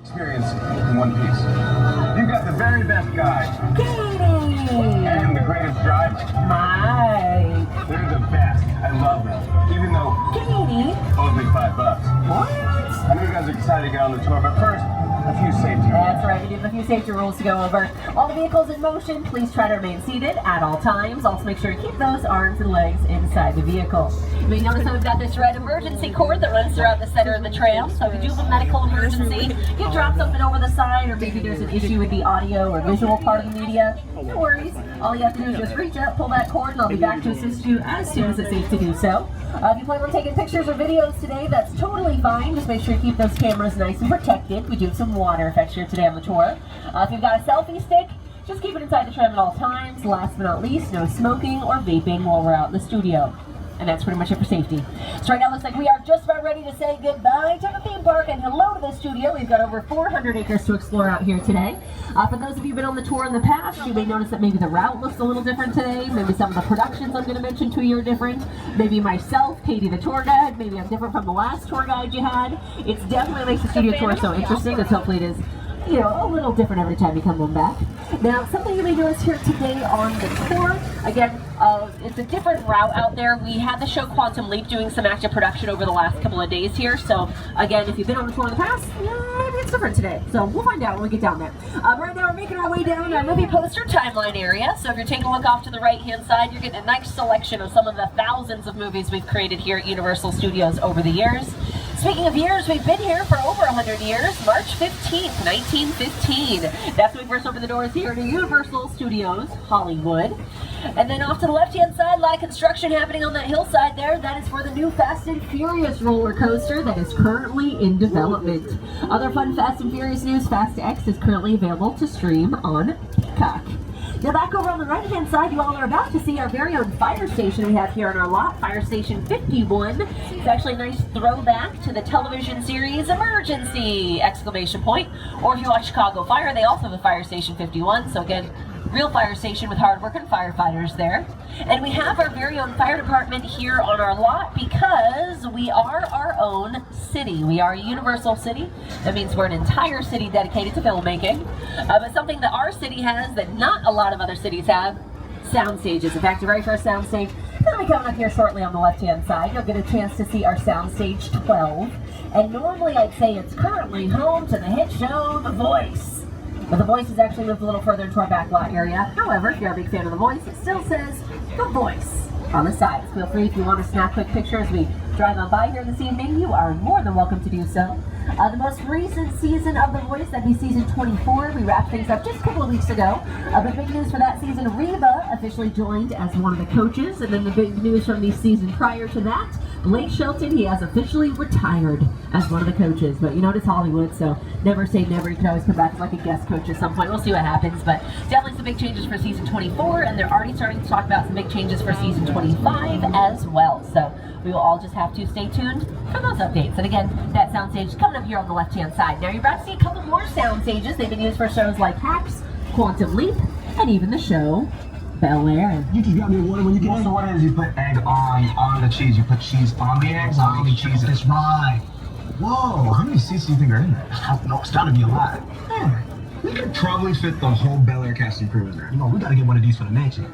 Experience in one piece. You got the very best guy. Katie! And the greatest driver. Mike! They're the best. I love them. Even though Katie! owes me $5. What? I know you guys are excited to get on the tour, but first, a few safety rules. That's right, we do have a few safety rules to go over. All the vehicles in motion, please try to remain seated at all times. Also make sure to keep those arms and legs inside the vehicle. You may notice that we've got this red emergency cord that runs throughout the center of the trail. So if you do have a medical emergency, you drop something over the side, or maybe there's an issue with the audio or visual part of the media, no worries. All you have to do is just reach up, pull that cord, and I'll be back to assist you as soon as it's safe to do so. If you plan on taking pictures or videos today, that's totally fine. Just make sure to keep those cameras nice and protected. We do have some water effects here today on the tour. If you've got a selfie stick, just keep it inside the tram at all times. Last but not least, no smoking or vaping while we're out in the studio. And that's pretty much it for safety. So right now it looks like we are just about ready to say goodbye to the theme park and hello to the studio. We've got over 400 acres to explore out here today. For those of you who've been on the tour in the past, you may notice that maybe the route looks a little different today. Maybe some of the productions I'm going to mention to you are different. Maybe myself, Katie the tour guide, maybe I'm different from the last tour guide you had. It's definitely makes the studio tour so interesting, as hopefully it is, you know, a little different every time you come one back. Now, something you may notice here today on the tour, again, it's a different route out there. We had the show Quantum Leap doing some active production over the last couple of days here. So, again, if you've been on the tour in the past, maybe it's different today. So we'll find out when we get down there. Right now, we're making our way down our movie poster timeline area. So if you're taking a look off to the right-hand side, you're getting a nice selection of some of the thousands of movies we've created here at Universal Studios over the years. Speaking of years, we've been here for over 100 years. March 15th, 1915. That's when we first opened the doors here to Universal Studios, Hollywood. And then off to the left-hand side, a lot of construction happening on that hillside there. That is for the new Fast and Furious roller coaster that is currently in development. Other fun Fast and Furious news, Fast X is currently available to stream on Peacock. Now back over on the right-hand side, you all are about to see our very own fire station we have here on our lot, Fire Station 51. It's actually a nice throwback to the television series Emergency! Exclamation point. Or if you watch Chicago Fire, they also have a Fire Station 51. So again, real fire station with hard-working firefighters there. And we have our very own fire department here on our lot because we are our own city. We are a universal city. That means we're an entire city dedicated to filmmaking. But something that our city has that not a lot of other cities have, sound stages. In fact, the very first sound stage that'll be coming up here shortly on the left-hand side. You'll get a chance to see our sound stage 12. And normally I'd say it's currently home to the hit show The Voice. But The Voice has actually moved a little further into our back lot area. However, if you're a big fan of The Voice, it still says The Voice on the sides. Feel free if you want to snap quick pictures as we drive on by here this evening. You are more than welcome to do so. The most recent season of The Voice, that'd be season 24. We wrapped things up just a couple of weeks ago. But big news for that season, Reba officially joined as one of the coaches. And then the big news from the season prior to that, Blake Shelton, he has officially retired as one of the coaches. But you know, it's Hollywood, so never say never. You can always come back as like a guest coach at some point. We'll see what happens. But definitely some big changes for season 24. And they're already starting to talk about some big changes for season 25 as well. So we will all just have to stay tuned for those updates. And again, that soundstage is coming up here on the left-hand side. Now you're about to see a couple more sound stages. They've been used for shows like Hacks, Quantum Leap, and even the show Bel Air. You just got me water when you get So what it is, you put egg on the cheese. You put cheese on the eggs, on the cheese. That's right. Whoa, how many seats do you think are in there? I don't know, it's gotta be a lot. Yeah, we could probably fit the whole Bel Air cast and crew in there. You know, we gotta get one of these for the mansion.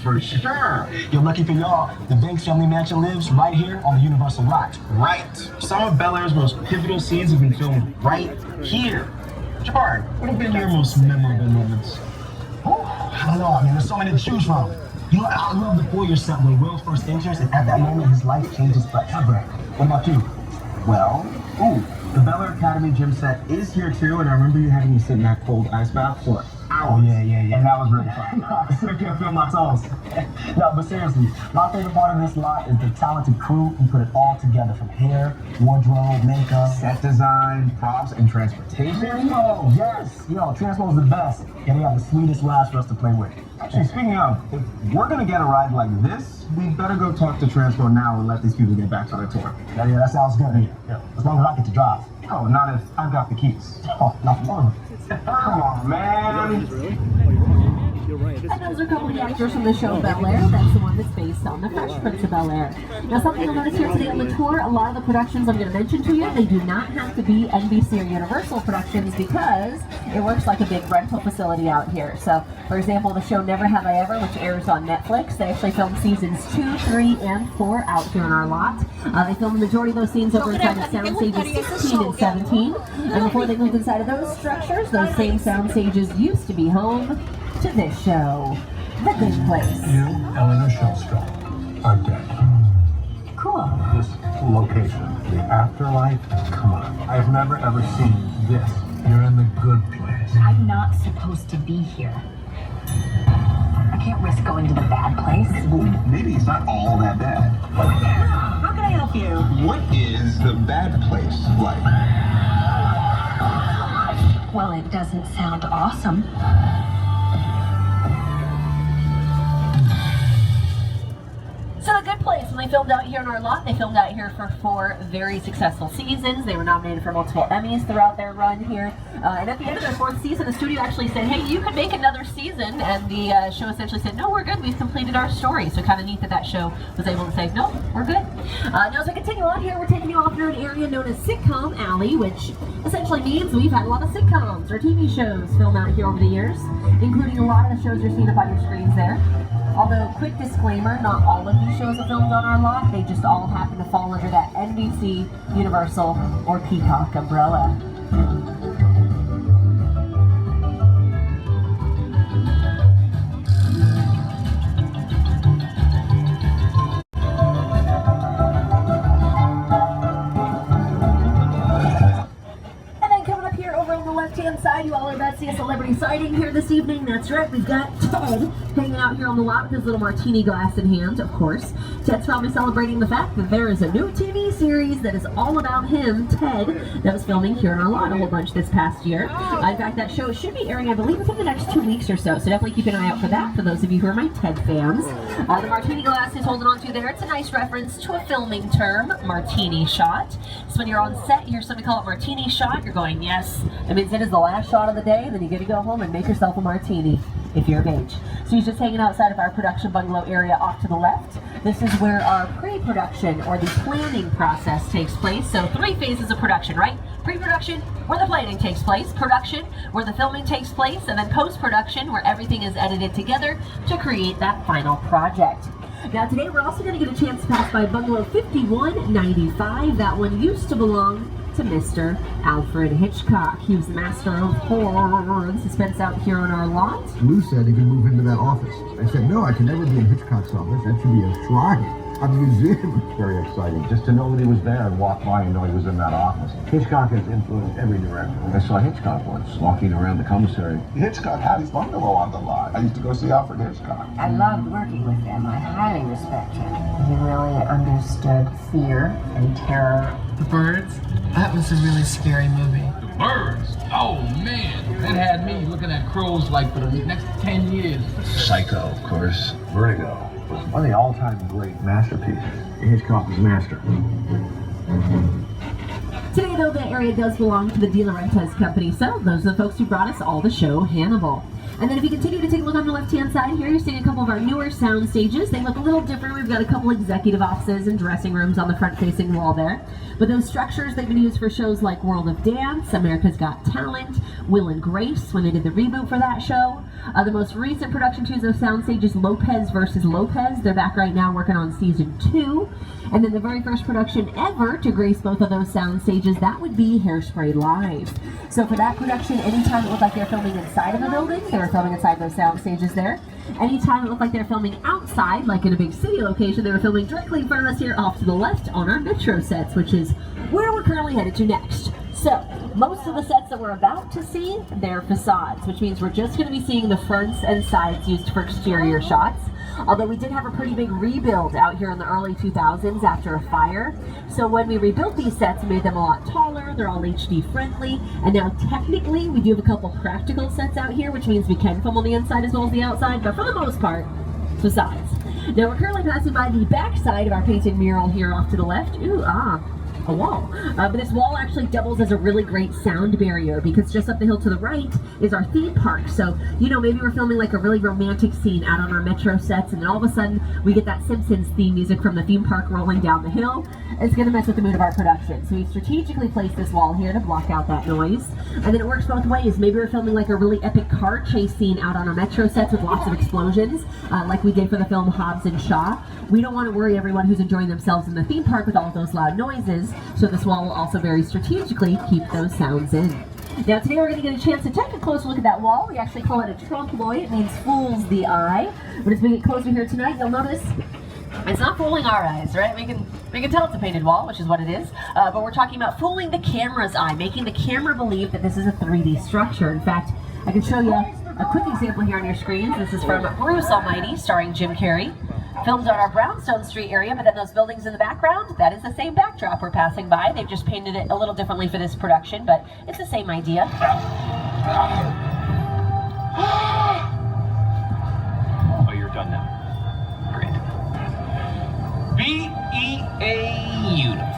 For sure. Yo, lucky for y'all, the Banks family mansion lives right here on the Universal lot. Right. Some of Bel Air's most pivotal scenes have been filmed right here. Jabard, what have been your most memorable moments? I don't know, I mean, there's so many to choose from. You know, I love the Foyer set when Will first enters, and at that moment, his life changes forever. What about you? Well, the Bel Air Academy gym set is here too, and I remember you having me sit in that cold ice bath for hours. Oh, yeah. And that was really fun. I still can't feel my toes. No, but seriously, my favorite part of this lot is the talented crew who put it all together, from hair, wardrobe, makeup, Set design, props, and transportation. Oh, yes. Yo, Transpo's the best, and they have the sweetest laughs for us to play with. Actually, speaking of, if we're gonna get a ride like this, we better go talk to Transpo now and let these people get back to their tour. Yeah, that sounds good. Yeah. As long as I get to drive. Oh, not if I've got the keys. Oh, not fun. Come on, man. And those are a couple of the actors from the show Bel Air. That's the one that's based on the Fresh Prince of Bel Air. Now, something you'll notice here today on the tour, a lot of the productions I'm going to mention to you, they do not have to be NBC or Universal productions because it works like a big rental facility out here. So, for example, the show Never Have I Ever, which airs on Netflix, they actually filmed seasons 2, 3, and 4 out here on our lot. They filmed the majority of those scenes over inside of sound stages 16 and 17. And before they moved inside of those structures, those same sound stages used to be home to this show, The Good Place. You, Eleanor Shellstrop, are dead. Cool. This location, the afterlife, come on. I've never ever seen this. You're in the good place. I'm not supposed to be here. I can't risk going to the bad place. Well, maybe it's not all that bad. How can I help you? What is the bad place like? Well, it doesn't sound awesome. So The Good Place, when they filmed out here in our lot, they filmed out here for 4 very successful seasons. They were nominated for multiple Emmys throughout their run here. And at the end of their 4th season, the studio actually said, hey, you could make another season. And the show essentially said, no, we're good. We've completed our story. So kind of neat that that show was able to say, no, we're good. Now, as we continue on here, we're taking you off through an area known as Sitcom Alley, which essentially means we've had a lot of sitcoms or TV shows filmed out here over the years, including a lot of the shows you're seeing up on your screens there. Although, quick disclaimer, not all of these shows are filmed on our lot. They just all happen to fall under that NBC, Universal, or Peacock umbrella. Left-hand side, you all are about to see a celebrity sighting here this evening. That's right, we've got Ted hanging out here on the lot with his little martini glass in hand, of course. Ted's probably celebrating the fact that there is a new TV series that is all about him, Ted, that was filming here in our lot a whole bunch this past year. In fact, that show should be airing, I believe, within the next 2 weeks or so definitely keep an eye out for that for those of you who are my Ted fans. The martini glass he's holding on to there, it's a nice reference to a filming term, martini shot. So when you're on set, you hear somebody call it martini shot, you're going, yes. It means it is the last shot of the day, and then you get to go home and make yourself a martini if you're of age. So he's just hanging outside of our production bungalow area off to the left. This is where our pre-production or the planning process takes place. So 3 phases of production, right? Pre-production, where the planning takes place. Production, where the filming takes place. And then post-production, where everything is edited together to create that final project. Now today we're also going to get a chance to pass by bungalow 5195. That one used to belong to Mr. Alfred Hitchcock. He was the master of horror and suspense out here on our lot. Lou said he could move into that office. I said, no, I can never be in Hitchcock's office. That should be a shrine, a museum. Very exciting, just to know that he was there and walk by and know he was in that office. Hitchcock has influenced every director. I saw Hitchcock once walking around the commissary. Hitchcock had his bungalow on the lot. I used to go see Alfred Hitchcock. I loved working with him. I highly respect him. He really understood fear and terror. The Birds? That was a really scary movie. The Birds? Oh man, that had me looking at crows like for the next 10 years. Psycho, of course. Vertigo was one of the all-time great masterpieces. Hitchcock was master. Today, though, the area does belong to the De Laurentiis Company, so those are the folks who brought us all the show Hannibal. And then if you continue to take a look on the left-hand side here, you're seeing a couple of our newer sound stages. They look a little different. We've got a couple executive offices and dressing rooms on the front-facing wall there. But those structures, they've been used for shows like World of Dance, America's Got Talent, Will and Grace, when they did the reboot for that show. The most recent production to use those sound stages, Lopez versus Lopez. They're back right now working on season 2. And then the very first production ever to grace both of those sound stages, that would be Hairspray Live. So for that production, anytime it looked like they're filming inside of a building, they were filming inside those sound stages there. Anytime it looked like they're filming outside, like in a big city location, they were filming directly in front of us here off to the left on our Metro sets, which is where we're currently headed to next. So, most of the sets that we're about to see, they're facades, which means we're just going to be seeing the fronts and sides used for exterior shots. Although we did have a pretty big rebuild out here in the early 2000s after a fire. So when we rebuilt these sets, we made them a lot taller, they're all HD friendly, and now technically we do have a couple practical sets out here, which means we can film on the inside as well as the outside, but for the most part, facades. Now we're currently passing by the back side of our painted mural here off to the left. Ooh, a wall. But this wall actually doubles as a really great sound barrier because just up the hill to the right is our theme park. So, you know, maybe we're filming like a really romantic scene out on our metro sets, and then all of a sudden we get that Simpsons theme music from the theme park rolling down the hill. It's going to mess with the mood of our production. So we strategically placed this wall here to block out that noise. And then it works both ways. Maybe we're filming like a really epic car chase scene out on our metro sets with lots of explosions, like we did for the film Hobbs and Shaw. We don't want to worry everyone who's enjoying themselves in the theme park with all of those loud noises, so this wall will also very strategically keep those sounds in. Now today we're going to get a chance to take a close look at that wall. We actually call it a trompe l'oeil. It means fools the eye. But as we get closer here tonight, you'll notice it's not fooling our eyes, right? We can tell it's a painted wall, which is what it is, but we're talking about fooling the camera's eye, making the camera believe that this is a 3D structure. In fact, I can show you a quick example here on your screens. This is from Bruce Almighty, starring Jim Carrey. Filmed on our Brownstone Street area, but then those buildings in the background, that is the same backdrop we're passing by. They've just painted it a little differently for this production, but it's the same idea. Oh, you're done now. Great. Beautiful.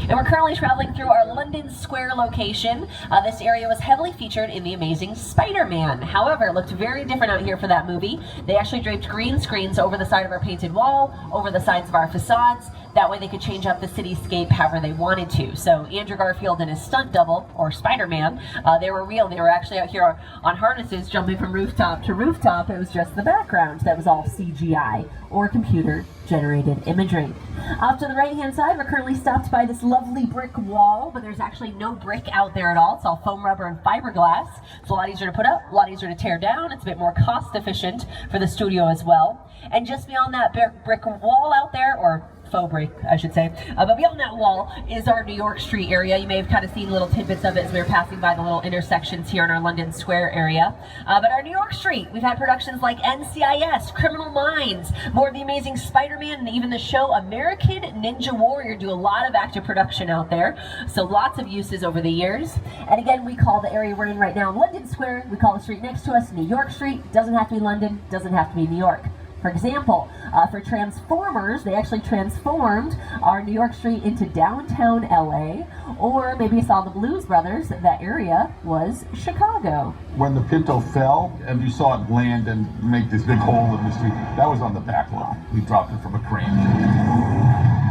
And we're currently traveling through our London Square location. This area was heavily featured in The Amazing Spider-Man. However, it looked very different out here for that movie. They actually draped green screens over the side of our painted wall, over the sides of our facades. That way they could change up the cityscape however they wanted to. So Andrew Garfield and his stunt double, or Spider-Man, they were real. They were actually out here on harnesses jumping from rooftop to rooftop. It was just the background that was all CGI, or computer-generated imagery. Off to the right-hand side, we're currently stopped by this lovely brick wall, but there's actually no brick out there at all. It's all foam rubber and fiberglass. It's a lot easier to put up, a lot easier to tear down. It's a bit more cost-efficient for the studio as well. And just beyond that brick wall out there, or faux brick, I should say. But beyond that wall is our New York Street area. You may have kind of seen little tidbits of it as we were passing by the little intersections here in our London Square area. But our New York Street, we've had productions like NCIS, Criminal Minds, more of The Amazing Spider-Man, and even the show American Ninja Warrior do a lot of active production out there. So lots of uses over the years. And again, we call the area we're in right now London Square. We call the street next to us New York Street. Doesn't have to be London, doesn't have to be New York. For example, for Transformers, they actually transformed our New York Street into downtown LA, or maybe you saw the Blues Brothers, that area was Chicago. When the Pinto fell and you saw it land and make this big hole in the street, that was on the back lot. We dropped it from a crane.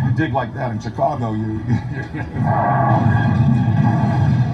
You dig like that in Chicago,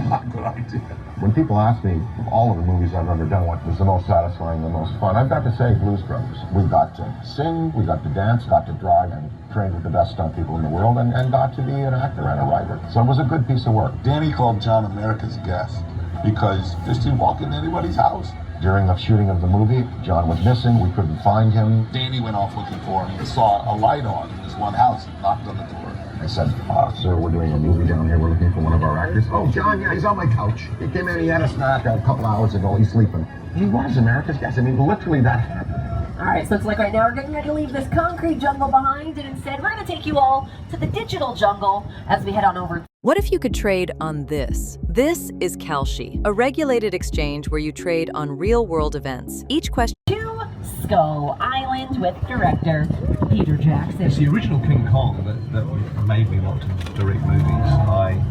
not a good idea. When people ask me of all of the movies I've ever done, what was the most satisfying, the most fun, I've got to say Blues Brothers. We got to sing, we got to dance, got to drive, and trained with the best stunt people in the world, and got to be an actor and a writer. So it was a good piece of work. Danny called John America's Guest because just didn't walk into anybody's house. During the shooting of the movie, John was missing, we couldn't find him. Danny went off looking for him. He saw a light on in this one house and knocked on the door. I said, sir, we're doing a movie down here. We're looking for one of our actors. Oh, John, yeah, he's on my couch. He came in, he had a snack a couple hours ago. He's sleeping. He was America's Guest. I mean, literally that happened. All right, so it's like right now we're getting ready to leave this concrete jungle behind, and instead we're going to take you all to the digital jungle as we head on over. What if you could trade on this? This is Kalshi, a regulated exchange where you trade on real-world events. Each question... To Skull Island with director Peter Jackson. It's the original King Kong that made me want to direct movies. I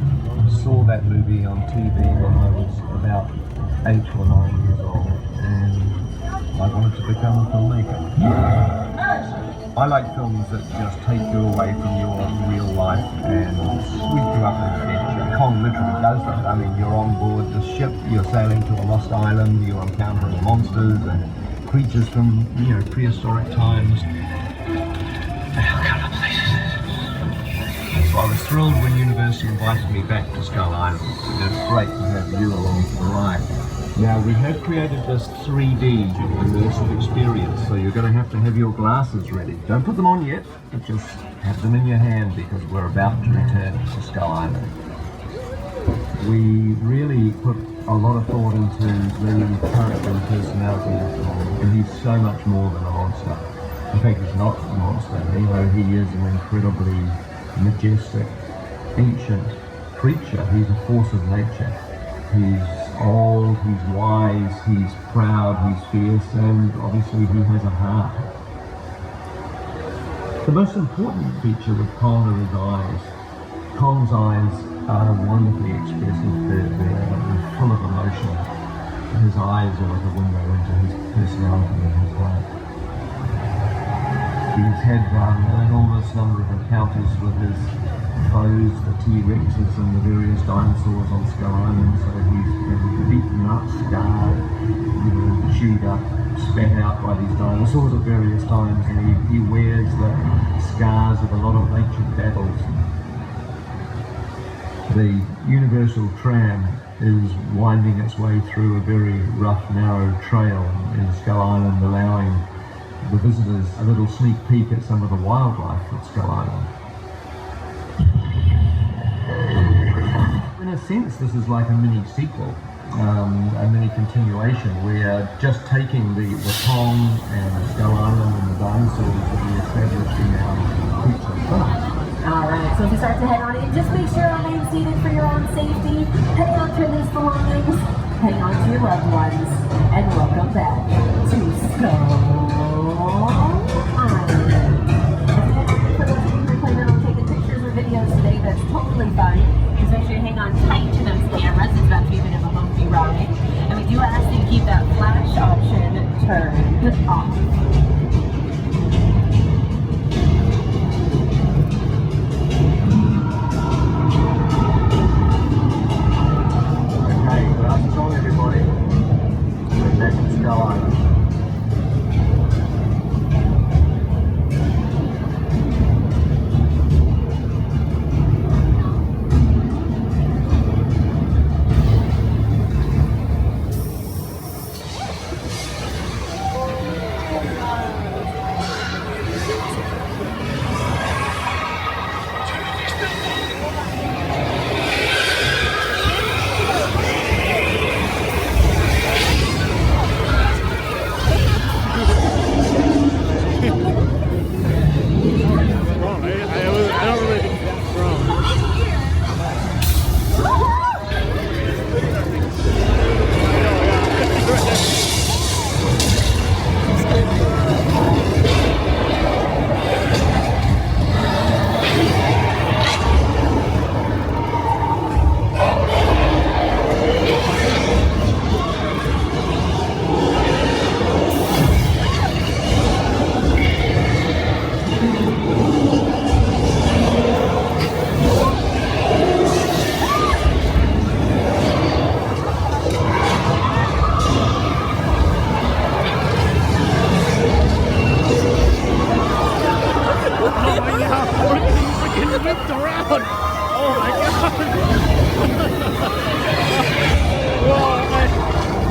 saw that movie on TV when I was about 8 or 9 years old, and I wanted to become a filmmaker. I like films that just take you away from your real life and sweep you up an adventure. Kong literally does that. I mean, you're on board the ship, you're sailing to a lost island, you're encountering monsters and creatures from, prehistoric times. How kind of place is this? So I was thrilled when Universal invited me back to Skull Island. It's great to have you along for the ride. Now, we have created this 3D immersive experience, so you're going to have your glasses ready. Don't put them on yet, but just have them in your hand because we're about to return to Skull Island. We really put a lot of thought into the character and personality of Kong, and he's so much more than a monster. In fact, he's not a monster. He is an incredibly majestic, ancient creature. He's a force of nature. He's old, he's wise, he's proud, he's fierce, and obviously he has a heart. The most important feature with Kong are his eyes. Kong's eyes are wonderfully expressive. They're full of emotion. His eyes are like a window into his personality and his heart. He's had an enormous number of encounters with his foes, the T-Rexes and the various dinosaurs on Skull Island, so he's been beaten up, scarred, chewed up, spat out by these dinosaurs at various times, and he wears the scars of a lot of ancient battles. The Universal Tram is winding its way through a very rough, narrow trail in Skull Island, allowing the visitors a little sneak peek at some of the wildlife at Skull Island. In a sense, this is like a mini sequel, a mini continuation. We are just taking the Kong and Skull Island and the dinosaurs that we established in our feature film. Alright, so as you start to head on in, just make sure you remain seated for your own safety. Hang on to loose belongings, hang on to your loved ones, and welcome back to Skull Island. For those of you who are planning on taking pictures or videos today, that's totally fine. Just make sure you hang on tight to those cameras. It's about to be a bit of a bumpy ride. And we do ask that you keep that flash option turned off. Everybody, we're back in Skull Island.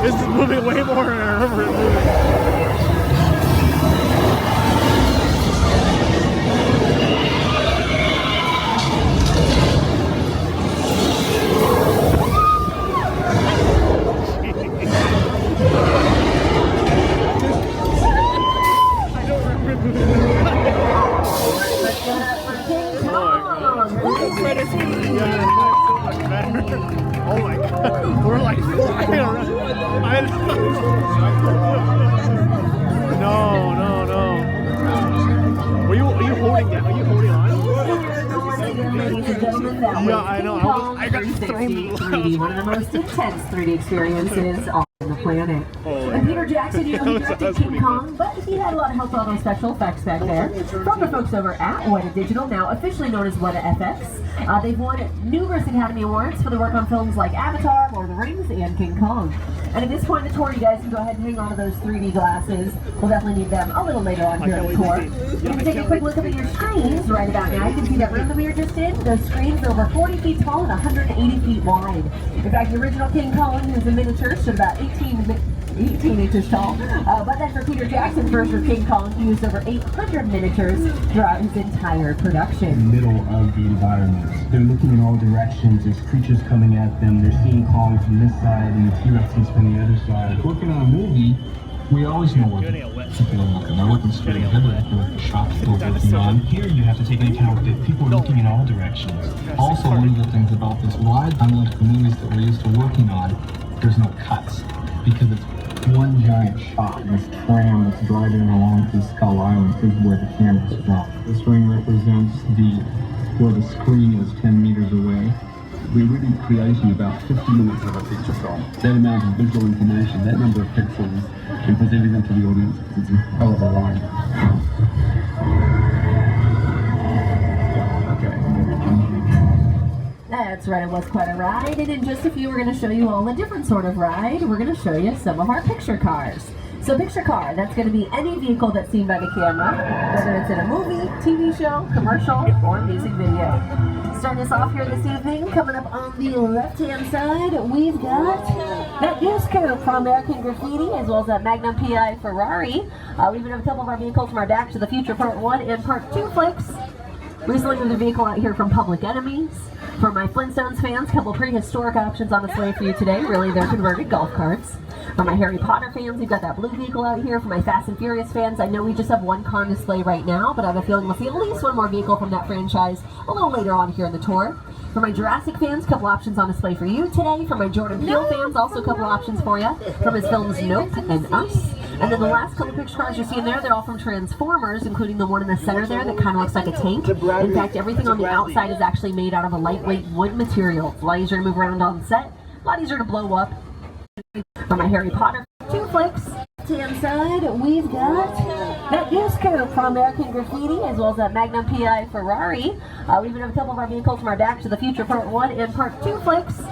This is moving way more than I remember it moving. Oh my god, we're like flying around. No. Are you holding that? Are you holding on? Yeah, I know. I got thrown to the 3D, one of the most intense 3D experiences on the planet. And Peter Jackson, he directed King Kong, but he had a lot of help on those special effects back there from the folks over at Weta Digital, now officially known as Weta FX. They've won numerous Academy Awards for their work on films like Avatar, Lord of the Rings, and King Kong. And at this point in the tour, you guys can go ahead and hang on to those 3D glasses. We'll definitely need them a little later on here on the tour. You can take a quick look at your screens right about now. You can see that room that we were just in. Those screens are over 40 feet tall and 180 feet wide. In fact, the original King Kong, who's a miniature, stood about 18 inches tall. But then for Peter Jackson's version of King Kong, he used over 800 miniatures throughout his entire production. In the middle of the environment. They're looking in all directions. There's creatures coming at them. They're seeing Kong from this side and the T-Rexes from the other side. Working on a movie, we always know what people are looking. They're looking straight ahead. They're looking at the shots they're working on. Here you have to take into account that people are looking in all directions. Also, one of the things about this wide, unlike the movies that we're used to working on, there's no cuts because it's one giant shot. This tram that's driving along through Skull Island is where the cameras drop. This ring represents the where the screen is 10 meters away. We're really creating about 50 minutes of a feature film. That amount of visual information, that number of pixels, and presenting them to the audience, it's a hell of a ride. That's right, it was quite a ride, and in just a few we're going to show you all a different sort of ride. We're going to show you some of our picture cars. So picture car, that's going to be any vehicle that's seen by the camera, whether it's in a movie, TV show, commercial, or music video. Starting us off here this evening, coming up on the left-hand side, we've got that news coupe from American Graffiti, as well as that Magnum PI Ferrari. We even have a couple of our vehicles from our Back to the Future Part 1 and Part 2 flicks. Recently there's a vehicle out here from Public Enemies. For my Flintstones fans, a couple prehistoric options on display for you today. Really, they're converted golf carts. For my Harry Potter fans, we've got that blue vehicle out here. For my Fast and Furious fans, I know we just have one car on display right now, but I have a feeling we'll see at least one more vehicle from that franchise a little later on here in the tour. For my Jurassic fans, a couple options on display for you today. For my Jordan Peele fans, also a couple options for you from his films Nope and Us. And then the last couple picture cars you're seeing there, they're all from Transformers, including the one in the center there that kind of looks like a tank. In fact, everything on the outside is actually made out of a lightweight wood material. It's a lot easier to move around on set, a lot easier to blow up. For my Harry Potter 2 flicks, left-hand side, we've got that news coupe from American Graffiti, as well as that Magnum PI Ferrari. We even have a couple of our vehicles from our Back to the Future Part 1 and Part 2 flicks.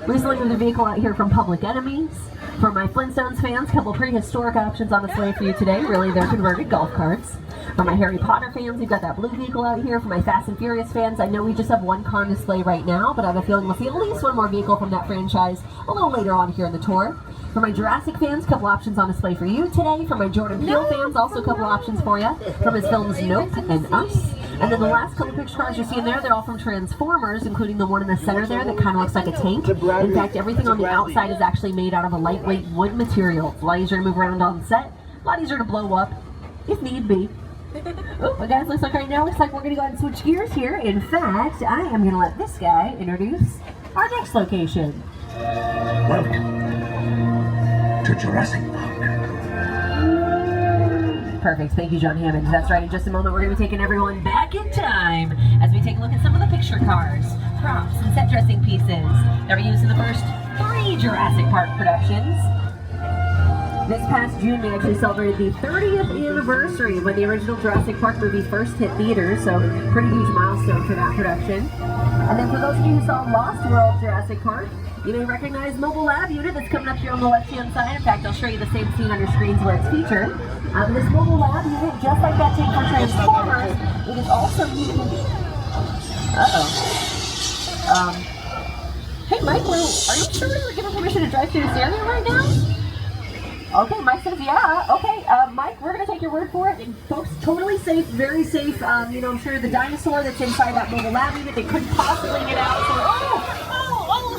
Recently there's a vehicle out here from Public Enemies. For my Flintstones fans, a couple prehistoric options on display for you today. Really, they're converted golf carts. For my Harry Potter fans, we've got that blue vehicle out here. For my Fast and Furious fans, I know we just have one car on display right now, but I have a feeling we'll see at least one more vehicle from that franchise a little later on here in the tour. For my Jurassic fans, a couple options on display for you today. For my Jordan Peele fans, also a couple options for you from his films Nope and Us. And then the last couple picture cars you're seeing there, they're all from Transformers, including the one in the center there that kind of looks like a tank. In fact, everything on the outside is actually made out of a lightweight wood material. It's a lot easier to move around on set, a lot easier to blow up, if need be. Oh, but guys, looks like right now, looks like we're going to go ahead and switch gears here. In fact, I am going to let this guy introduce our next location. Welcome to Jurassic Park. Perfect. Thank you, John Hammond. That's right. In just a moment, we're going to be taking everyone back in time as we take a look at some of the picture cars, props, and set dressing pieces that were used in the first 3 Jurassic Park productions. This past June, we actually celebrated the 30th anniversary when the original Jurassic Park movie first hit theaters, so pretty huge milestone for that production. And then for those of you who saw Lost World Jurassic Park, you may recognize Mobile Lab Unit that's coming up here on the left-hand side. In fact, I'll show you the same scene on your screens where it's featured. This Mobile Lab Unit, just like that tank for Transformers, it is also used... Hey, Mike, are you sure we were given permission to drive through this area right now? Okay, Mike says yeah. Okay, Mike, we're going to take your word for it. And folks, totally safe, very safe. You know, I'm sure the dinosaur that's inside that Mobile Lab Unit, they couldn't possibly get out. So,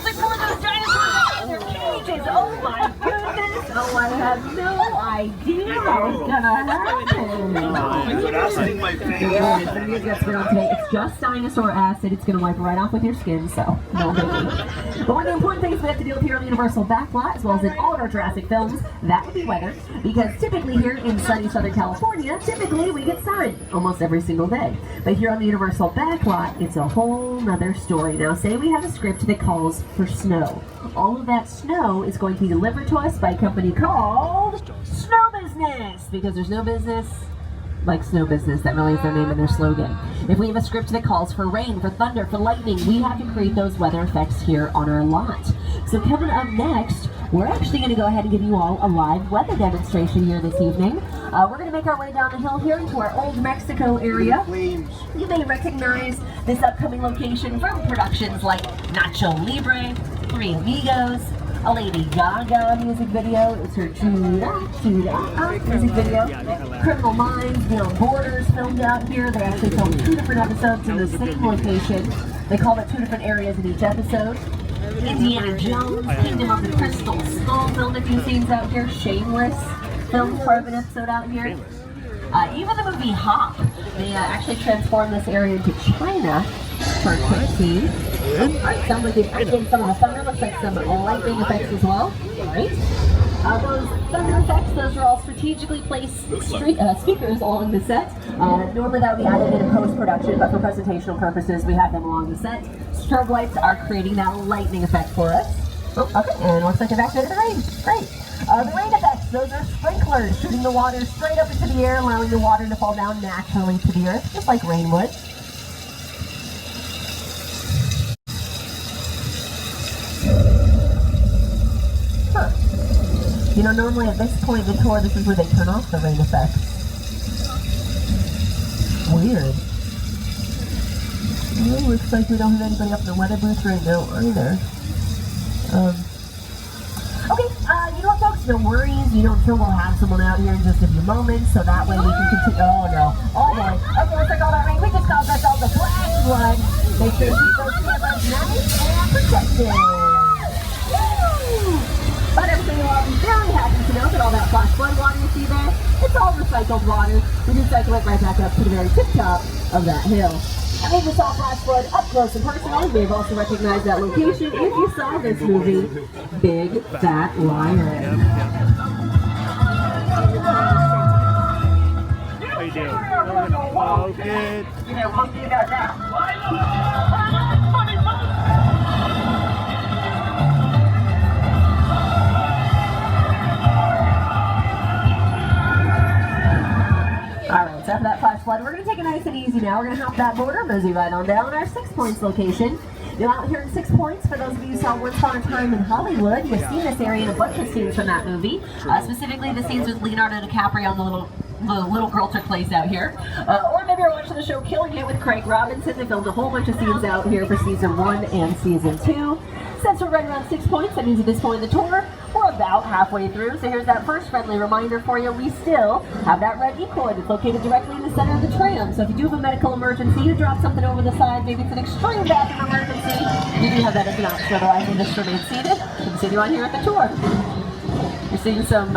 look for those dinosaurs in their cages. Oh, my goodness. Oh, I have no idea what's going to happen. It's just dinosaur acid. It's going to wipe right off with your skin, so no biggie. But one of the important things we have to deal with here on the Universal backlot, as well as in all of our Jurassic films, that would be weather. Because typically here in sunny Southern California, typically we get sun almost every single day. But here on the Universal backlot, it's a whole nother story. Now, say we have a script that calls for snow. All of that snow is going to be delivered to us by a company called Snow Business, because there's no business like snow business. That really is their name and their slogan. If we have a script that calls for rain, for thunder, for lightning, we have to create those weather effects here on our lot. So coming up next, we're actually going to go ahead and give you all a live weather demonstration here this evening. We're going to make our way down the hill here into our Old Mexico area. You may recognize this upcoming location from productions like Nacho Libre, Three Amigos, a Lady Gaga music video. It's her Chuda music video. Criminal Minds, Beyond Borders filmed out here. They actually filmed 2 different episodes in the same location. They call it 2 different areas in each episode. Indiana Jones, Kingdom of the Crystal Skull filmed a few scenes out here. Shameless filmed part of an episode out here. Even the movie Hop, they actually transformed this area into China for a quick scene. Alright, sounds like they've added in some of the thunder. Looks like some lightning effects as well. Alright. Those thunder effects, those are all strategically placed speakers along the set. Normally that would be added in post-production, but for presentational purposes, we have them along the set. Strobe lights are creating that lightning effect for us. Oh, okay, and looks like they're back to the rain. Great. The rain effects, those are sprinklers shooting the water straight up into the air, allowing the water to fall down naturally to the earth, just like rain would. Huh. You know, normally at this point in the tour, this is where they turn off the rain effects. Weird. Well, looks like we don't have anybody up in the weather booth right now either. Okay, you know what, folks? No worries. You know, I'm sure we'll have someone out here in just a few moments, so that way we can continue. Oh, no. Oh, boy. Okay, let's take all that rain. We just called ourselves a flash flood. Make sure to keep those cameras nice and protected. Woo! But everything will all be very happy to know that all that flash flood water you see there, it's all recycled water. We just cycle it right back up to the very tip top of that hill. And we just saw flash flood up close and personal. You may have also recognized that location if you saw this movie, Big Fat Lion. How you doing? Oh, good. Alright, so after that flash flood, we're going to take it nice and easy now. We're going to hop that border, mosey right on down our 6 Points location. You're out here in 6 Points. For those of you who saw Once Upon a Time in Hollywood, you've seen this area in a bunch of scenes from that movie. Specifically the scenes with Leonardo DiCaprio and the little girl took place out here. Or maybe you're watching the show Killing It with Craig Robinson. They filmed a whole bunch of scenes out here for season 1 and season 2. Since we're right around 6 Points, that means at this point in the tour, we're about halfway through. So here's that first friendly reminder for you. We still have that red E-cord. It's located directly in the center of the tram. So if you do have a medical emergency, you drop something over the side, maybe it's an extreme bathroom emergency, you do have that as an option. Otherwise, you just remain seated. Continue on here at the tour. You're seeing some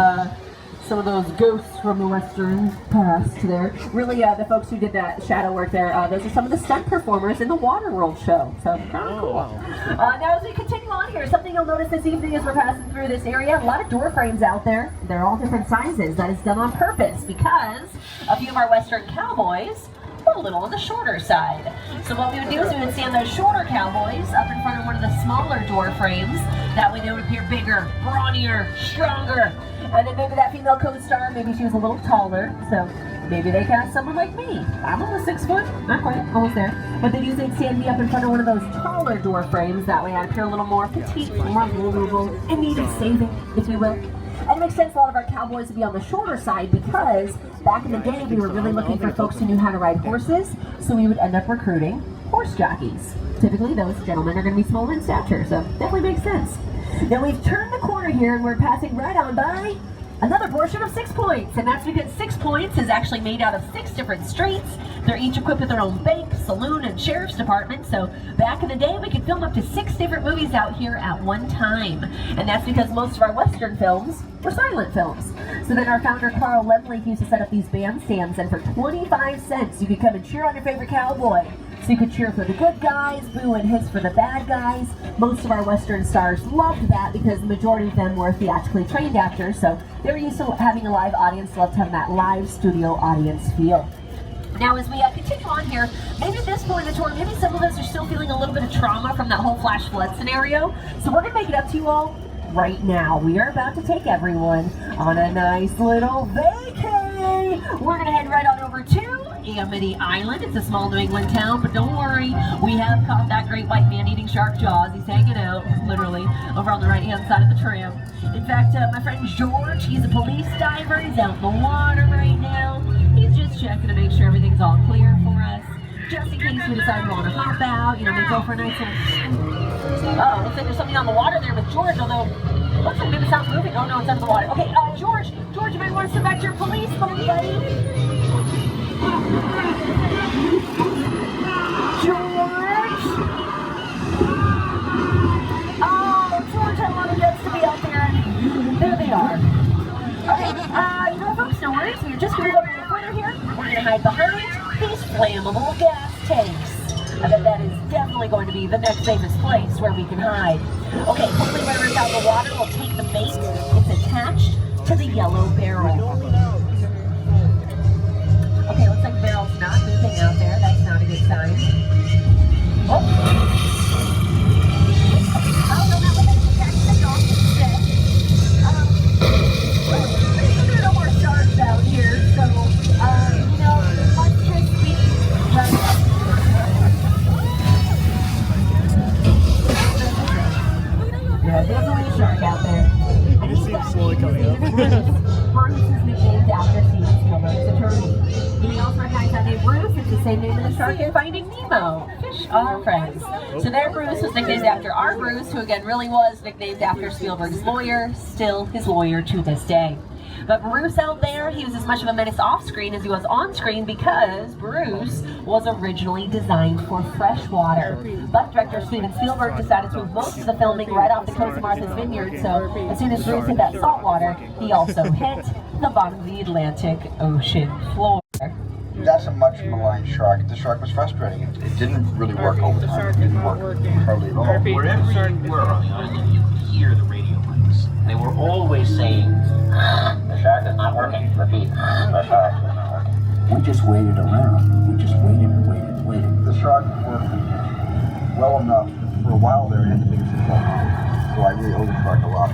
of those ghosts from the Western past there. Really, the folks who did that shadow work there, those are some of the stunt performers in the Waterworld show. So, kind of cool. Now, as we continue on here, something you'll notice this evening as we're passing through this area, a lot of door frames out there. They're all different sizes. That is done on purpose because a few of our Western cowboys were a little on the shorter side. So what we would do is we would stand those shorter cowboys up in front of one of the smaller door frames. That way they would appear bigger, brawnier, stronger. And then maybe that female co-star, maybe she was a little taller, so maybe they cast someone like me. I'm almost 6 foot, not quite, almost there. But they'd usually stand me up in front of one of those taller door frames. That way I appear a little more petite, more vulnerable, and needed saving, if you will. And it makes sense for a lot of our cowboys to be on the shorter side because back in the day we were really looking for folks who knew how to ride horses, so we would end up recruiting horse jockeys. Typically those gentlemen are going to be smaller in stature, so definitely makes sense. Now we've turned the corner here and we're passing right on by another portion of 6 Points, and that's because 6 Points is actually made out of 6 different streets. They're each equipped with their own bank, saloon, and sheriff's department, so back in the day we could film up to 6 different movies out here at one time. And that's because most of our Western films were silent films. So then our founder Carl Lemley used to set up these bandstands, and for 25 cents you could come and cheer on your favorite cowboy. So you could cheer for the good guys, boo and hiss for the bad guys. Most of our Western stars loved that because the majority of them were theatrically trained actors, so they were used to having a live audience, loved having that live studio audience feel. Now as we continue on here, maybe at this point in the tour, maybe some of us are still feeling a little bit of trauma from that whole flash flood scenario. So we're going to make it up to you all right now. We are about to take everyone on a nice little vacay. We're going to head right on over to Amity Island. It's a small New England town, but don't worry, we have caught that great white man eating shark jaws. He's hanging out, literally, over on the right-hand side of the tram. In fact, my friend George, he's a police diver. He's out in the water right now. He's just checking to make sure everything's all clear for us, just in case we decide we want to hop out, you know, maybe go for a nice little... Oh, looks like there's something on the water there with George, although looks like maybe it's not moving. Oh no, it's under the water. Okay, George, you might want to step back to your police boat, buddy. George? Oh, George, I want to get to be out there. There they are. Okay, you know what, folks, no worries. We're just going to go a little further here. We're going to hide behind these flammable gas tanks. I bet that is definitely going to be the next safest place where we can hide. Okay, hopefully whenever it's out of the water, we'll take the bait. It's attached to the yellow barrel. Okay, looks like the barrel's not moving out there. That's not a good sign. Oh! Oh, no, that was a catch off instead. There are no more sharks out here, so, you know, let's just be yeah, there's only a shark out there. And It seems slowly coming up. Bruce is nicknamed after Steven Spielberg's attorney. You may also recognize that name Bruce. It's the same name as the shark in Finding Nemo. Fish are friends. So their Bruce was nicknamed after our Bruce, who again really was nicknamed after Spielberg's lawyer, still his lawyer to this day. But Bruce out there, he was as much of a menace off screen as he was on screen because Bruce was originally designed for freshwater. But director Steven Spielberg decided to move most of the filming right off the coast of Martha's Vineyard, so as soon as Bruce hit that salt water, he also hit the bottom of the Atlantic Ocean floor. That's a much maligned shark. The shark was frustrating. It didn't really work over time. It didn't work hardly at all. Wherever you were on the island, you could hear the radio waves. They were always saying, "The shark is not working. Repeat, the shark is not working." We just waited around. We just waited and waited and waited. The shark worked well enough. For a while there, I had the biggest problem. So I really owe the shark a lot.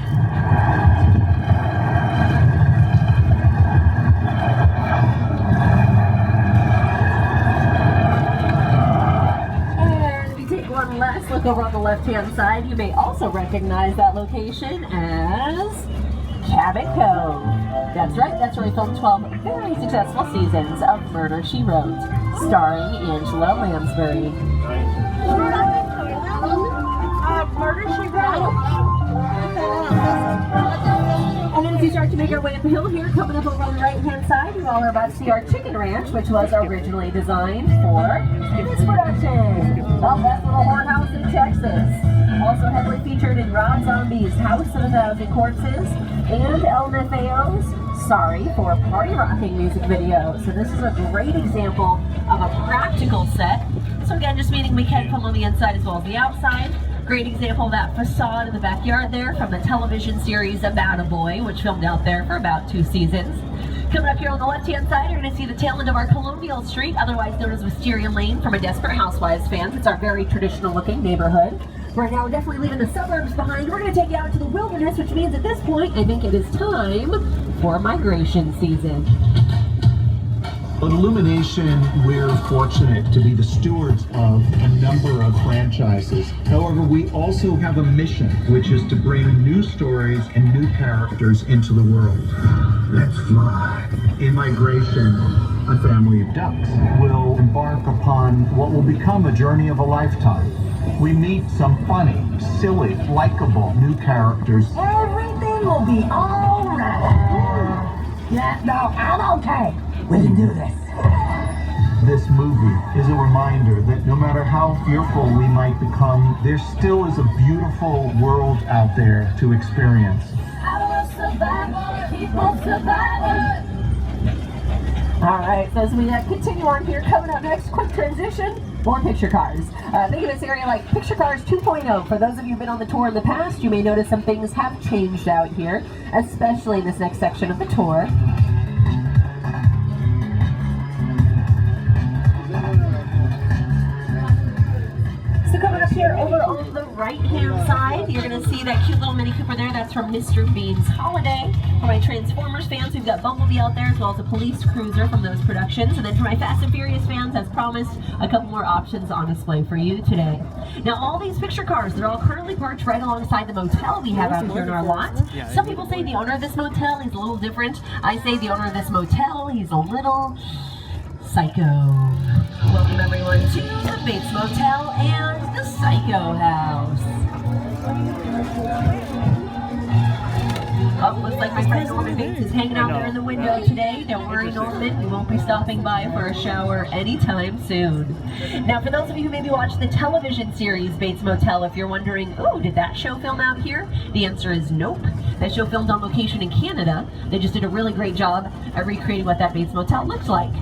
One last look over on the left-hand side, you may also recognize that location as Cabot Cove. That's right, that's where we filmed 12 very successful seasons of Murder, She Wrote, starring Angela Lansbury. Murder, She Wrote. And then as we start to make our way up the hill here, coming up over on the right-hand side, you all are about to see our chicken ranch, which was originally designed for this production. Well, that's Little Whorehouse in Texas. Also heavily featured in Rob Zombie's House of a Thousand Corpses and LMFAO's Sorry for Party Rocking music video. So this is a great example of a practical set. So again, just meaning we can film on the inside as well as the outside. Great example of that facade in the backyard there from the television series About a Boy, which filmed out there for about 2 seasons. Coming up here on the left-hand side, you're going to see the tail end of our Colonial Street, otherwise known as Wisteria Lane from a Desperate Housewives fans. It's our very traditional-looking neighborhood. Right now, we're definitely leaving the suburbs behind. We're going to take you out to the wilderness, which means at this point, I think it is time for migration season. At Illumination, we're fortunate to be the stewards of a number of franchises. However, we also have a mission, which is to bring new stories and new characters into the world. Let's fly. In Migration, a family of ducks will embark upon what will become a journey of a lifetime. We meet some funny, silly, likable new characters. Everything will be all right. Yeah, no, I'm okay. We can do this. This movie is a reminder that no matter how fearful we might become, there still is a beautiful world out there to experience. Alright, so as we continue on here, coming up next, quick transition, more picture cars. Think of this area like Picture Cars 2.0. For those of you who've been on the tour in the past, you may notice some things have changed out here, especially in this next section of the tour. So coming up here over on the right-hand side, you're going to see that cute little Mini Cooper there. That's from Mr. Bean's Holiday. For my Transformers fans, we've got Bumblebee out there, as well as a police cruiser from those productions. And then for my Fast and Furious fans, as promised, a couple more options on display for you today. Now, all these picture cars, they're all currently parked right alongside the motel we have out here in our lot. Some people say the owner of this motel is a little different. I say the owner of this motel, he's a little psycho. Welcome everyone to the Bates Motel and the Psycho House. Oh, looks like my friend Norman Bates is hanging out there in the window today. Don't worry, Norman, we won't be stopping by for a shower anytime soon. Now, for those of you who maybe watched the television series Bates Motel, if you're wondering, oh, did that show film out here? The answer is nope. That show filmed on location in Canada. They just did a really great job at recreating what that Bates Motel looked like.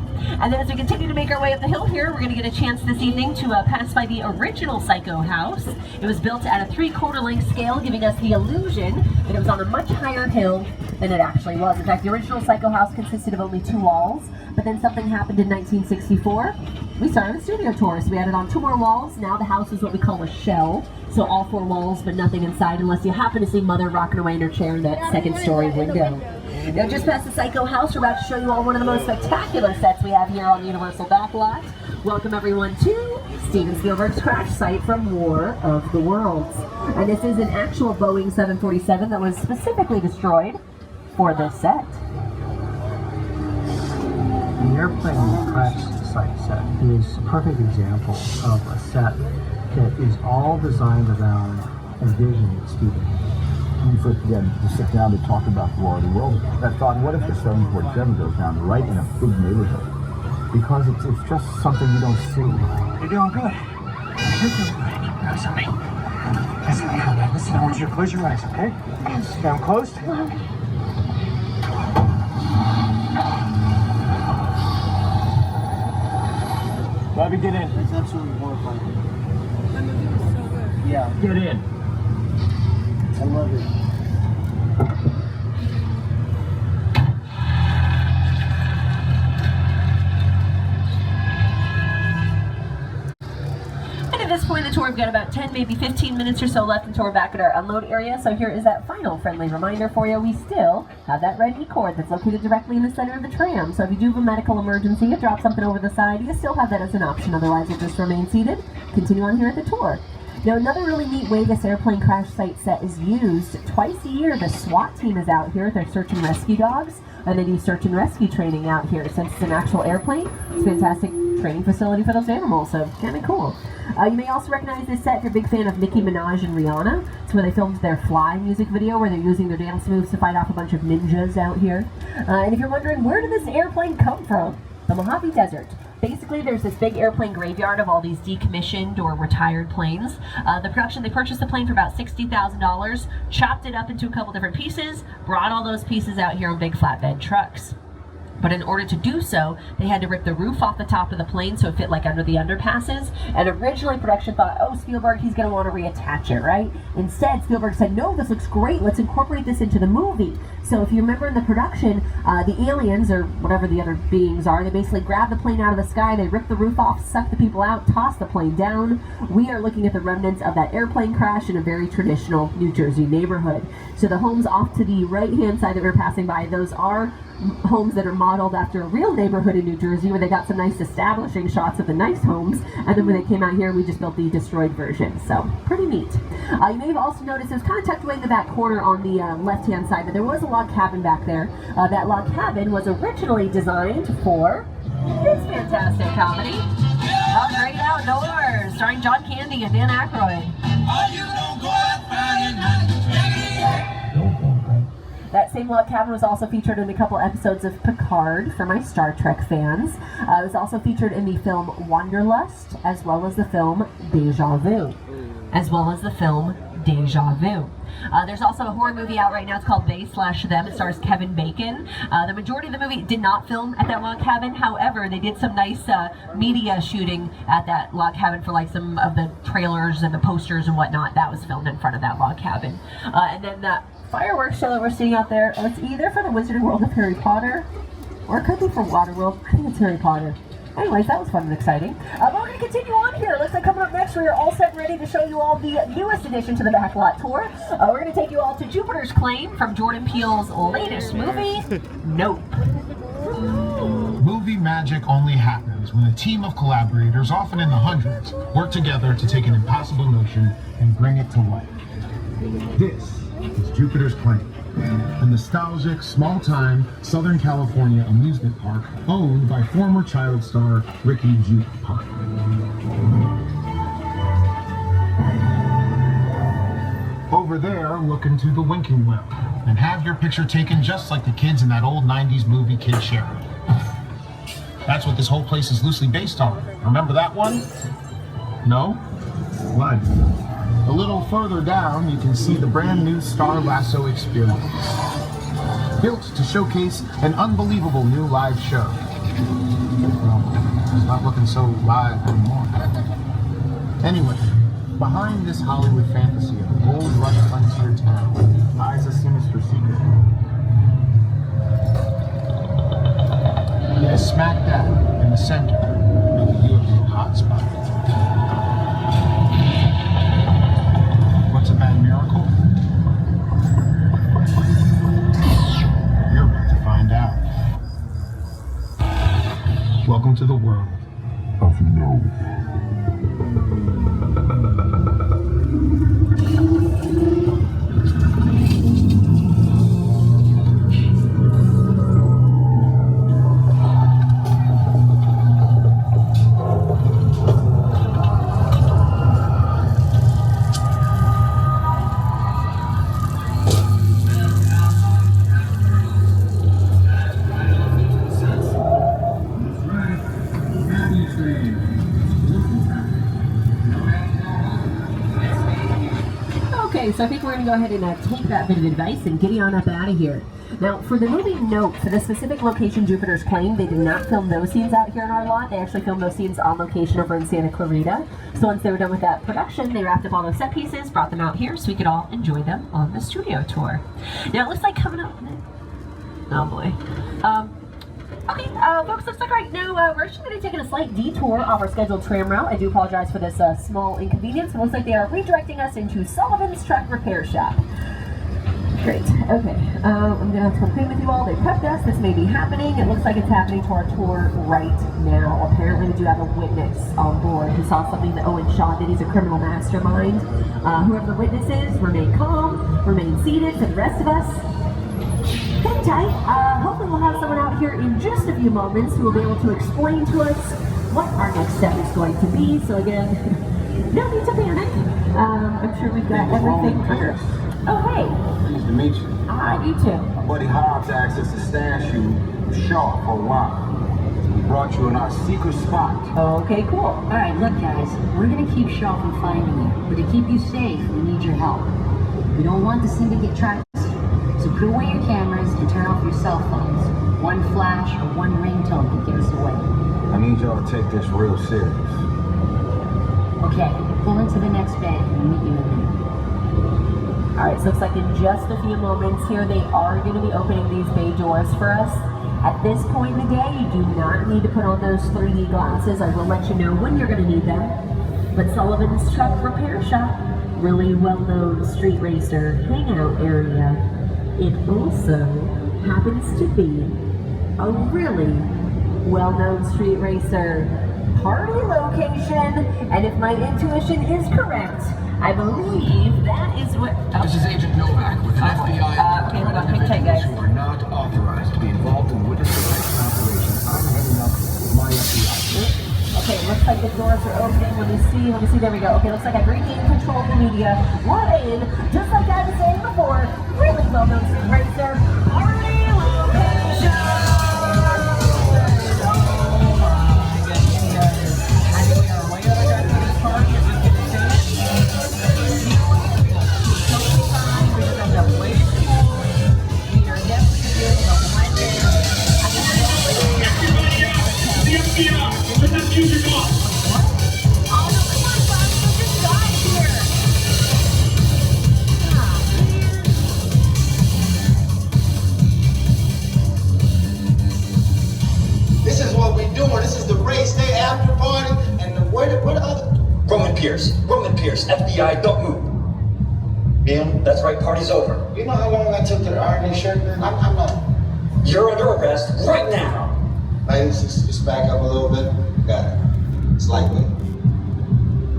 And then as we continue to make our way up the hill here, we're going to get a chance this evening to pass by the original Psycho house. It was built at a 3/4 length scale, giving us the illusion that it was on a much higher hill than it actually was. In fact, the original Psycho house consisted of only 2 walls, but then something happened in 1964. We started a studio tour, so we added on 2 more walls. Now the house is what we call a shell, so all 4 walls but nothing inside, unless you happen to see Mother rocking away in her chair in that 2nd story window. Now just past the Psycho house, we're about to show you all one of the most spectacular sets we have here on the Universal backlot. Welcome everyone to Steven Spielberg's crash site from War of the Worlds. And this is an actual Boeing 747 that was specifically destroyed for this set. The airplane crash site set is a perfect example of a set that is all designed around a vision that Steven had. When you first began to sit down to talk about War of the Worlds, that thought, what if the 747 goes down right in a big neighborhood? Because it's just something you don't see. You're doing good. You're doing good. Keep your eyes on me. Listen, listen, I want you to close your eyes, okay? Got them closed? Bobby, get in. That's absolutely horrifying. That movie was so good. Yeah, get in. I love it. And at this point in the tour, we've got about 10, maybe 15 minutes or so left until we're back at our unload area. So here is that final friendly reminder for you. We still have that red E-cord that's located directly in the center of the tram. So if you do have a medical emergency, you drop something over the side, you still have that as an option. Otherwise, you'll just remain seated. Continue on here at the tour. Now, another really neat way this airplane crash site set is used, twice a year the SWAT team is out here with their search and rescue dogs, and they do search and rescue training out here. Since it's an actual airplane, it's a fantastic training facility for those animals, so kind of cool. You may also recognize this set if you're a big fan of Nicki Minaj and Rihanna. It's where they filmed their Fly music video, where they're using their dance moves to fight off a bunch of ninjas out here. And if you're wondering, where did this airplane come from? The Mojave Desert. Basically, there's this big airplane graveyard of all these decommissioned or retired planes. They purchased the plane for about $60,000, chopped it up into a couple different pieces, brought all those pieces out here on big flatbed trucks. But in order to do so, they had to rip the roof off the top of the plane so it fit like under the underpasses. And originally production thought, oh, Spielberg, he's going to want to reattach it, right? Instead, Spielberg said, no, this looks great. Let's incorporate this into the movie. So if you remember in the production, the aliens, or whatever the other beings are, they basically grab the plane out of the sky, they rip the roof off, suck the people out, toss the plane down. We are looking at the remnants of that airplane crash in a very traditional New Jersey neighborhood. So the homes off to the right-hand side that we're passing by, those are homes that are modeled after a real neighborhood in New Jersey, where they got some nice establishing shots of the nice homes, and then when they came out here, we just built the destroyed version. So pretty neat. You may have also noticed it was kind of tucked away in the back corner on the left-hand side, but there was a log cabin back there. That log cabin was originally designed for this fantastic comedy, A Great Outdoors, starring John Candy and Dan Aykroyd. That same log cabin was also featured in a couple episodes of Picard for my Star Trek fans. It was also featured in the film Wanderlust, as well as the film Deja Vu. There's also a horror movie out right now. It's called They/Them. It stars Kevin Bacon. The majority of the movie did not film at that log cabin. However, they did some nice media shooting at that log cabin for like some of the trailers and the posters and whatnot. That was filmed in front of that log cabin. And then the fireworks show that we're seeing out there, it's either for the Wizarding World of Harry Potter, or it could be for Waterworld. I think it's Harry Potter. Anyways, that was fun and exciting. But we're going to continue on here. Looks like coming up next, we are all set and ready to show you all the newest addition to the Backlot Tour. We're going to take you all to Jupiter's Claim from Jordan Peele's latest movie, Nope. Movie magic only happens when a team of collaborators, often in the hundreds, work together to take an impossible notion and bring it to life. This is Jupiter's Claim, a nostalgic, small-time Southern California amusement park owned by former child star Ricky Juke Park. Over there, look into the winking well and have your picture taken just like the kids in that old 90s movie Kid Sharon. That's what this whole place is loosely based on. Remember that one? No? What? A little further down, you can see the brand new Star Lasso experience. Built to showcase an unbelievable new live show. not looking so live anymore. Anyway, behind this Hollywood fantasy of a gold rush frontier town lies a sinister secret. It is smack dab in the center of the UFC hotspot. What's a bad miracle? You're about to find out. Welcome to the world of no. Okay, so I think we're going to go ahead and take that bit of advice and get on up out of here. Now, for the movie Note, for the specific location Jupiter's Claim, they did not film those scenes out here in our lot. They actually filmed those scenes on location over in Santa Clarita. So once they were done with that production, they wrapped up all those set pieces, brought them out here so we could all enjoy them on the studio tour. Now, it looks like coming up... Oh, boy. Okay, folks, looks like right now we're actually going to be taking a slight detour off our scheduled tram route. I do apologize for this small inconvenience. It looks like they are redirecting us into Sullivan's Truck Repair Shop. Great, okay. I'm going to have to complain with you all. They prepped us. This may be happening. It looks like it's happening to our tour right now. Apparently, we do have a witness on board who saw something that Owen Shaw did. He's a criminal mastermind. Whoever the witness is, remain calm, remain seated. For the rest of us, hang tight. Hopefully we'll have someone out here in just a few moments who will be able to explain to us what our next step is going to be. So again, no need to panic. I'm sure we've got everything covered. Oh, hey. Pleased to meet you. Hi, you too. My buddy Hobbs asked us to stash you sharp for a while. We brought you in our secret spot. Okay, cool. All right, look, guys. We're going to keep Shaw from finding you. But to keep you safe, we need your help. We don't want the scene to get tracked. So put away your cameras and turn off your cell phones. One flash or one ringtone could get us away. I need y'all to take this real serious. Okay, pull into the next bay and we'll meet you in there. Alright, so looks like in just a few moments here, they are going to be opening these bay doors for us. At this point in the day, you do not need to put on those 3D glasses. I will let you know when you're going to need them. But Sullivan's Truck Repair Shop, really well-known street racer hangout area. It also happens to be a really well-known street racer party location, and if my intuition is correct, I believe that is what... Oh. This is Agent Novak with an FBI okay, hold on, hang tight, guys. who are not authorized to be involved in witness protection operations. I'm heading up my FBI. Okay, looks like the doors are opening. Let me see, there we go. Okay, looks like I've regained control of the media. We're in, just like I was saying before, really well-known street racer, party location! This is what we're doing. This is the race day after party, and where the other? Roman Pierce, FBI, don't move. Neil, that's right, party's over. You know how long I took to iron this shirt, man? I'm not. You're under arrest right now. Ladies, just back up a little bit. Got it. It's lightweight.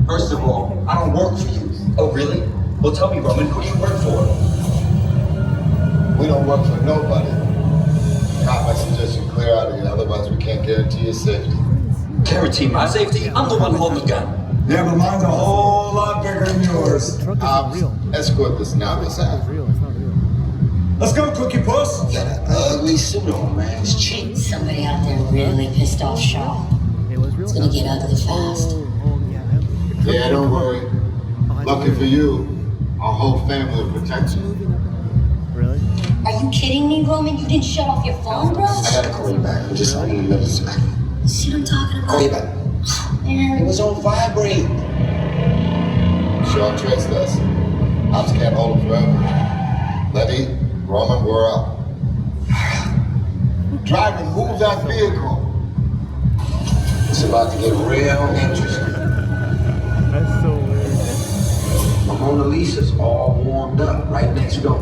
First of all, I don't work for you. Oh, really? Well, tell me, Roman, who do you work for? We don't work for nobody. Cop, I suggest you clear out of here, otherwise we can't guarantee your safety. Guarantee my safety? I'm the one holding the gun. Yeah, but mine's a whole lot bigger than yours. Escort this novice out. Let's go, Cookie Puss. You got an ugly suit on, man. It's cheap. Somebody out there really pissed off Shaw. It's gonna get ugly fast. Yeah, don't worry. Lucky for you, our whole family will protect you. Are you kidding me, Roman? You didn't shut off your phone, bro? I gotta call you back. I'm just in the middle of See what I'm talking about? Oh, yeah. It was on vibrate. Sean traced us. Ops can't hold him forever. Levy, Roman, we're up. Driver, move that vehicle. It's about to get real interesting. That's so weird. My Mona Lisa's all warmed up right next door.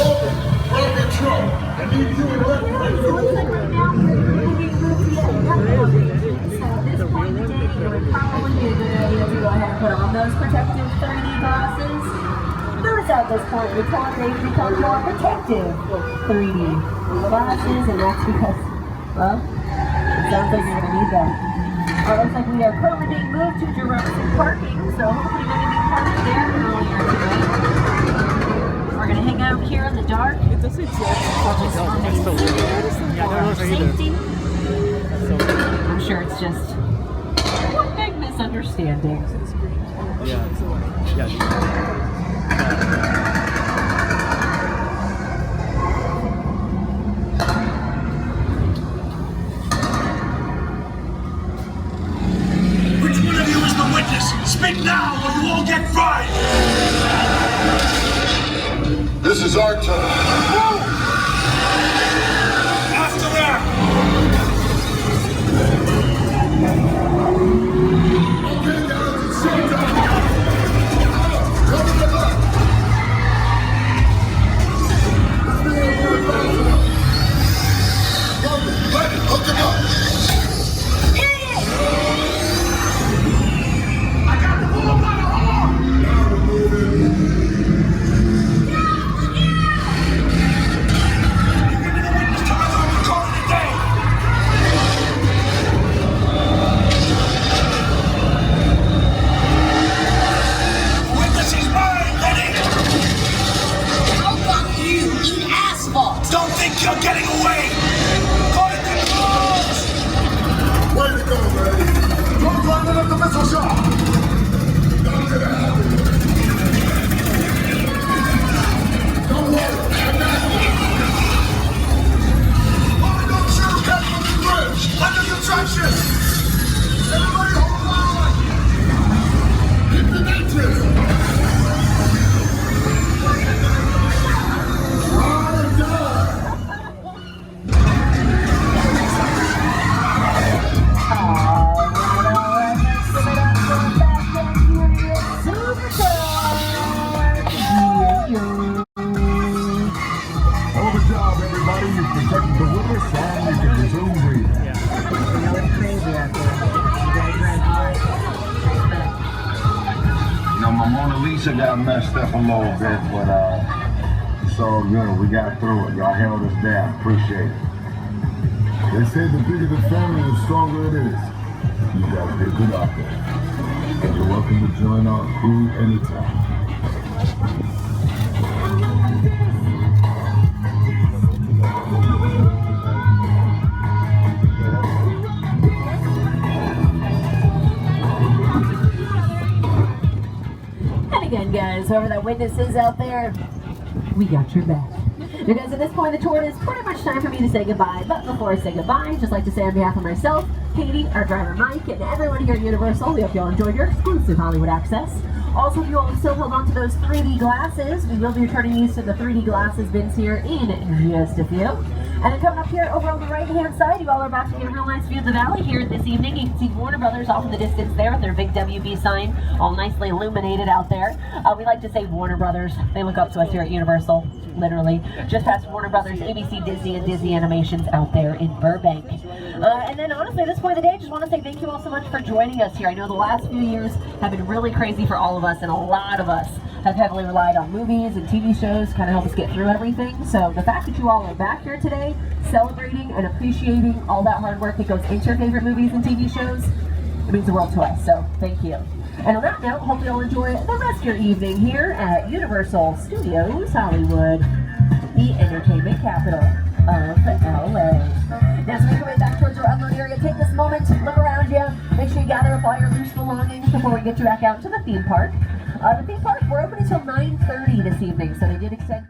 Roman, grab your truck. I need you in left So at this point in the day, it would probably be a good idea to go ahead and put on those protective 3D glasses. Notice at this point, the tour they've become more protective 3D glasses, and that's because, well, it sounds like you're going to need them. It looks like we are currently being moved to Jurassic Parking, so hopefully we're going to be parked there earlier today. We're going to hang out here in the dark. It does seem so that's so weird. Yeah, I don't know safety. So I'm sure it's just one big misunderstanding. yeah. Which one of you is the witness? Speak now or you all get fried! This is our turn. After that! Okay, guys, it's showtime. Come to the left. Let it, hook him up. I got the bull by the horn! Now we're moving. Don't think you're getting away! Put it in close! Way to go, man. Don't climb up the missile shop. Don't get out. Don't worry, I'm not. Only don't shoot! Get from the bridge! Under construction! Everybody hold on! Keep the mattress. Job, everybody. You've protected the witness and you can resume breathing. You know, my Mona Lisa got messed up a little bit, but it's all good. We got through it. Y'all held us down. Appreciate it. They say the bigger the family, the stronger it is. You guys did good out there. And you're welcome to join our crew anytime. Again, guys, whoever that witness is out there, we got your back. Because at this point in the tour, it is pretty much time for me to say goodbye. But before I say goodbye, I'd just like to say on behalf of myself, Katie, our driver Mike, and everyone here at Universal, we hope you all enjoyed your exclusive Hollywood access. Also, if you all still held on to those 3D glasses, we will be returning these to the 3D glasses bins here in just a few. And then coming up here over on the right-hand side, you all are about to get a real nice view of the valley here this evening. You can see Warner Brothers off in the distance there with their big WB sign, all nicely illuminated out there. We like to say Warner Brothers. They look up to us here at Universal, literally. Just past Warner Brothers, ABC, Disney, and Disney Animations out there in Burbank. And then honestly, at this point of the day, I just want to say thank you all so much for joining us here. I know the last few years have been really crazy for all of us, and a lot of us have heavily relied on movies and TV shows to kind of help us get through everything. So the fact that you all are back here today, celebrating and appreciating all that hard work that goes into your favorite movies and TV shows, it means the world to us, so thank you. And on that note, hope you'll enjoy the rest of your evening here at Universal Studios Hollywood, the entertainment capital of LA. Now, as we make our way back towards our unload area, take this moment to look around you, make sure you gather up all your loose belongings before we get you back out to the theme park. The theme park, we're open until 9:30 this evening, so they did extend